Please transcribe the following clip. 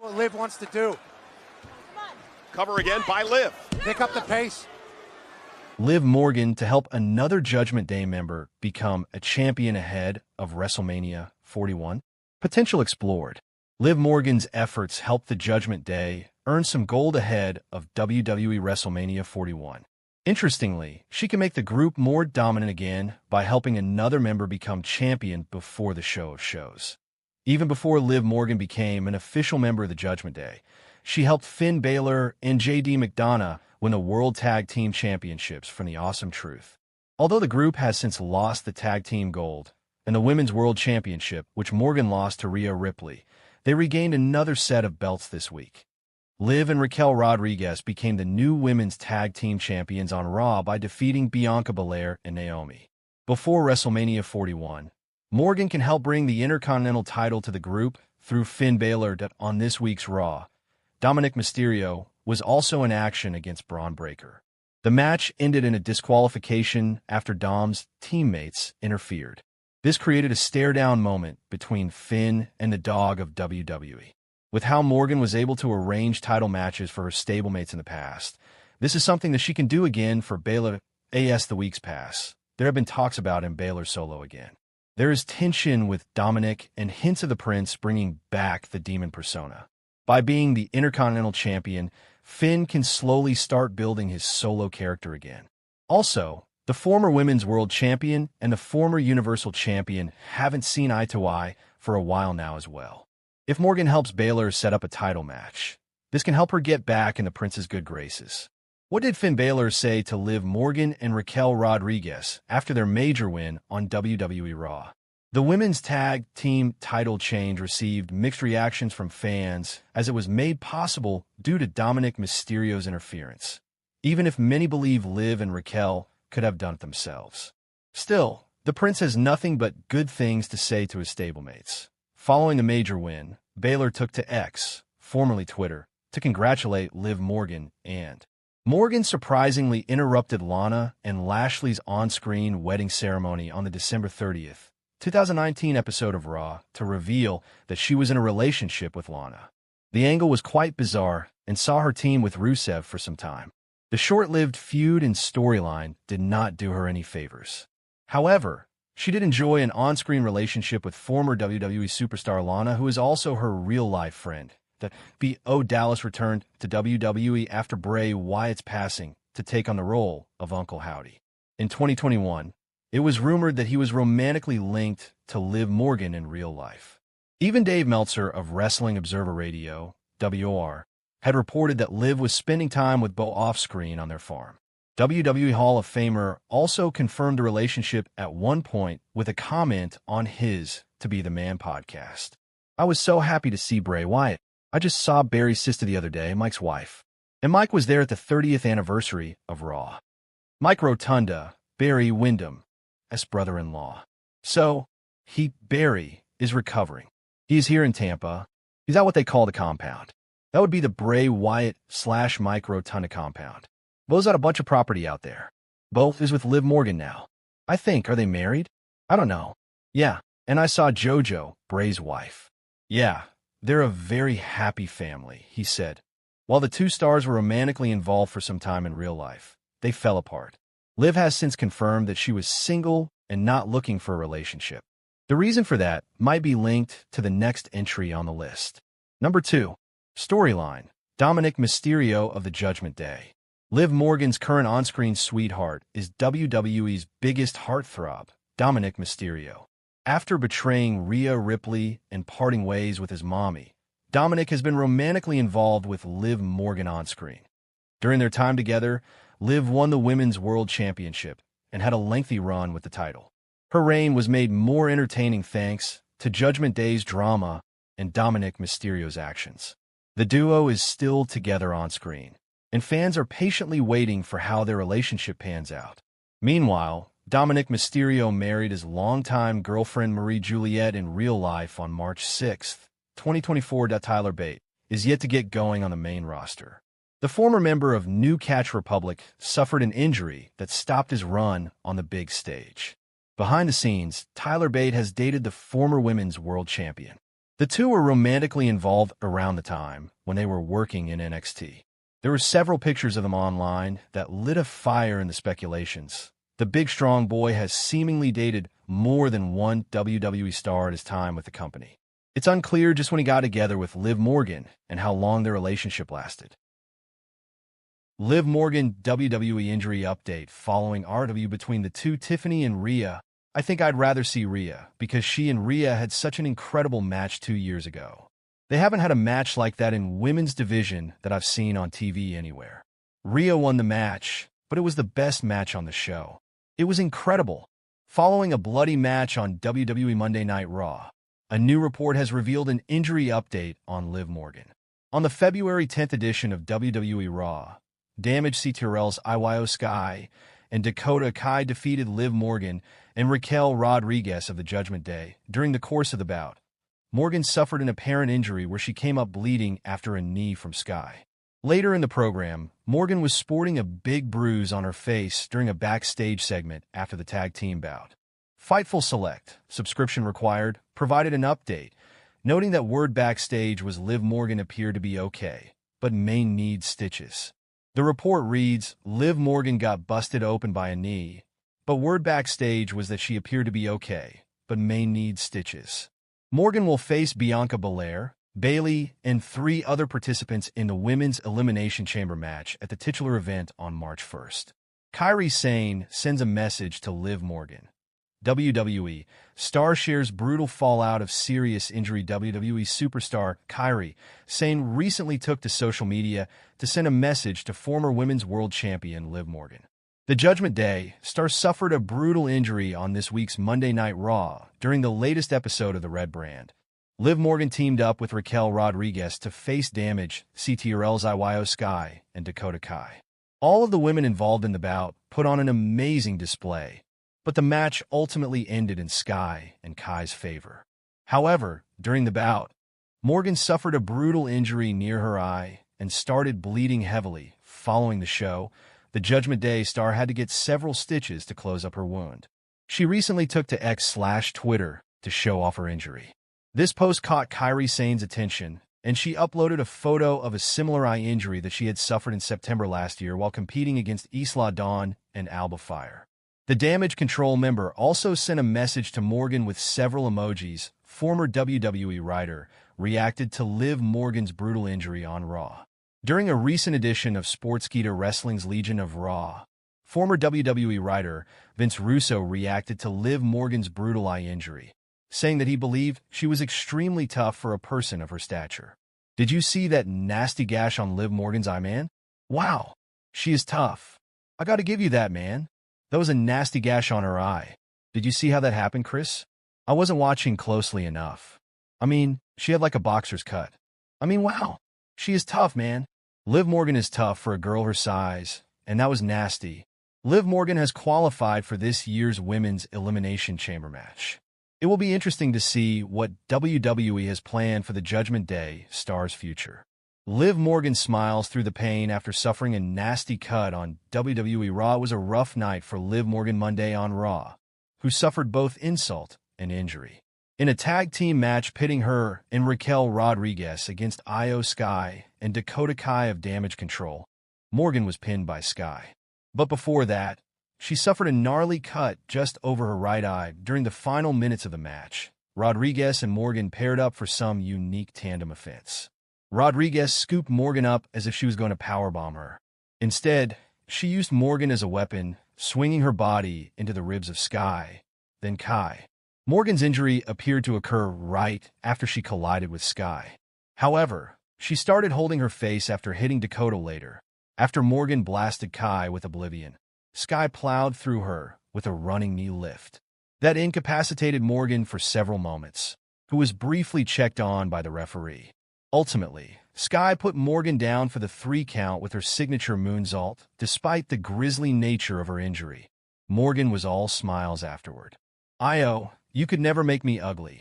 what Liv wants to do. Cover again by Liv. Pick up the pace. Liv Morgan to help another Judgment Day member become a champion ahead of WrestleMania 41. Potential explored. Liv Morgan's efforts helped the Judgment Day earn some gold ahead of WWE WrestleMania 41. Interestingly, she can make the group more dominant again by helping another member become champion before the Show of Shows. Even before Liv Morgan became an official member of the Judgment Day, she helped Finn Balor and Jade McDonagh win the World Tag Team Championships from the Awesome Truth. Although the group has since lost the Tag Team Gold and the Women's World Championship, which Morgan lost to Rhea Ripley, they regained another set of belts this week. Liv and Raquel Rodriguez became the new Women's Tag Team Champions on Raw by defeating Bianca Belair and Naomi. Before WrestleMania 41, Morgan can help bring the Intercontinental title to the group through Finn Balor.On this week's Raw. Dominik Mysterio was also in action against Bron Breakker. The match ended in a disqualification after Dom's teammates interfered. This created a stare-down moment between Finn and the Dog of WWE. With how Morgan was able to arrange title matches for her stablemates in the past, this is something that she can do again for Balor.As the weeks pass. There have been talks about him Balor solo again. There is tension with Dominik and hints of the Prince bringing back the Demon persona. By being the Intercontinental Champion, Finn can slowly start building his solo character again. Also, the former Women's World Champion and the former Universal Champion haven't seen eye to eye for a while now as well. If Morgan helps Balor set up a title match, this can help her get back in the Prince's good graces. What did Finn Balor say to Liv Morgan and Raquel Rodriguez after their major win on WWE Raw? The women's tag team title change received mixed reactions from fans as it was made possible due to Dominik Mysterio's interference, even if many believe Liv and Raquel could have done it themselves. Still, the Prince has nothing but good things to say to his stablemates. Following the major win, Balor took to X, formerly Twitter, to congratulate Liv Morgan and Morgan surprisingly interrupted Lana and Lashley's on-screen wedding ceremony on the December 30th, 2019 episode of Raw to reveal that she was in a relationship with Lana. The angle was quite bizarre and saw her team with Rusev for some time. The short-lived feud and storyline did not do her any favors. However, she did enjoy an on-screen relationship with former WWE superstar Lana, who is also her real-life friend. The B.O. Dallas returned to WWE after Bray Wyatt's passing to take on the role of Uncle Howdy. In 2021, it was rumored that he was romantically linked to Liv Morgan in real life. Even Dave Meltzer of Wrestling Observer Radio, WOR, had reported that Liv was spending time with Bo off-screen on their farm. WWE Hall of Famer also confirmed the relationship at one point with a comment on his To Be the Man podcast. "I was so happy to see Bray Wyatt. I just saw Barry's sister the other day, Mike's wife. And Mike was there at the 30th anniversary of Raw. Mike Rotunda, Barry Windham's brother-in-law. So, Barry is recovering. He is here in Tampa. He's at what they call the compound. That would be the Bray Wyatt/Mike Rotunda compound. Bo's got a bunch of property out there. Bo is with Liv Morgan now. I think, are they married? I don't know. Yeah, and I saw JoJo, Bray's wife. Yeah, they're a very happy family," he said. While the two stars were romantically involved for some time in real life, they fell apart. Liv has since confirmed that she was single and not looking for a relationship. The reason for that might be linked to the next entry on the list. Number 2. Storyline: Dominik Mysterio of the Judgment Day. Liv Morgan's current on-screen sweetheart is WWE's biggest heartthrob, Dominik Mysterio. After betraying Rhea Ripley and parting ways with his mommy, Dominik has been romantically involved with Liv Morgan on-screen. During their time together, Liv won the Women's World Championship and had a lengthy run with the title. Her reign was made more entertaining thanks to Judgment Day's drama and Dominik Mysterio's actions. The duo is still together on-screen, and fans are patiently waiting for how their relationship pans out. Meanwhile, Dominik Mysterio married his longtime girlfriend Marie Juliet in real life on March 6, 2024. Tyler Bate is yet to get going on the main roster. The former member of New Catch Republic suffered an injury that stopped his run on the big stage. Behind the scenes, Tyler Bate has dated the former Women's World Champion. The two were romantically involved around the time when they were working in NXT. There were several pictures of them online that lit a fire in the speculations. The big strong boy has seemingly dated more than one WWE star at his time with the company. It's unclear just when he got together with Liv Morgan and how long their relationship lasted. Liv Morgan WWE injury update following RW between the two, Tiffany and Rhea. I think I'd rather see Rhea because she and Rhea had such an incredible match 2 years ago. They haven't had a match like that in women's division that I've seen on TV anywhere. Rhea won the match, but it was the best match on the show. It was incredible. Following a bloody match on WWE Monday Night Raw, a new report has revealed an injury update on Liv Morgan. On the February 10th edition of WWE Raw, damaged Io Sky and Dakota Kai defeated Liv Morgan and Raquel Rodriguez of the Judgment Day. During the course of the bout, Morgan suffered an apparent injury where she came up bleeding after a knee from Sky. Later in the program, Morgan was sporting a big bruise on her face during a backstage segment after the tag team bout. Fightful Select, subscription required, provided an update, noting that word backstage was Liv Morgan appeared to be okay, but may need stitches. The report reads, Liv Morgan got busted open by a knee, but word backstage was that she appeared to be okay, but may need stitches. Morgan will face Bianca Belair, Bayley, and 3 other participants in the Women's Elimination Chamber match at the titular event on March 1st. Kairi Sane sends a message to Liv Morgan. WWE star shares brutal fallout of serious injury. WWE superstar Kairi Sane recently took to social media to send a message to former Women's World Champion Liv Morgan. The Judgment Day star suffered a brutal injury on this week's Monday Night Raw during the latest episode of the Red Brand. Liv Morgan teamed up with Raquel Rodriguez to face damaged Io Sky and Dakota Kai. All of the women involved in the bout put on an amazing display, but the match ultimately ended in Sky and Kai's favor. However, during the bout, Morgan suffered a brutal injury near her eye and started bleeding heavily. Following the show, the Judgment Day star had to get several stitches to close up her wound. She recently took to X/Twitter to show off her injury. This post caught Kairi Sane's attention, and she uploaded a photo of a similar eye injury that she had suffered in September last year while competing against Isla Dawn and Alba Fire. The Damage Control member also sent a message to Morgan with several emojis. Former WWE writer reacted to Liv Morgan's brutal injury on Raw. During a recent edition of Sportskeeda Wrestling's Legion of Raw, former WWE writer Vince Russo reacted to Liv Morgan's brutal eye injury, saying that he believed she was extremely tough for a person of her stature. Did you see that nasty gash on Liv Morgan's eye, man? Wow, she is tough. I gotta give you that, man. That was a nasty gash on her eye. Did you see how that happened, Chris? I wasn't watching closely enough. I mean, she had like a boxer's cut. I mean, wow. She is tough, man. Liv Morgan is tough for a girl her size, and that was nasty. Liv Morgan has qualified for this year's Women's Elimination Chamber match. It will be interesting to see what WWE has planned for the Judgment Day star's future. Liv Morgan smiles through the pain after suffering a nasty cut on WWE Raw. It was a rough night for Liv Morgan Monday on Raw, who suffered both insult and injury. In a tag team match pitting her and Raquel Rodriguez against Io Sky and Dakota Kai of Damage Control, Morgan was pinned by Sky. But before that, she suffered a gnarly cut just over her right eye during the final minutes of the match. Rodriguez and Morgan paired up for some unique tandem offense. Rodriguez scooped Morgan up as if she was going to powerbomb her. Instead, she used Morgan as a weapon, swinging her body into the ribs of Sky, then Kai. Morgan's injury appeared to occur right after she collided with Sky. However, she started holding her face after hitting Dakota later. After Morgan blasted Kai with Oblivion, Sky plowed through her with a running knee lift. That incapacitated Morgan for several moments, who was briefly checked on by the referee. Ultimately, Sky put Morgan down for the 3 count with her signature moonsault. Despite the grisly nature of her injury, Morgan was all smiles afterward. Io, you could never make me ugly.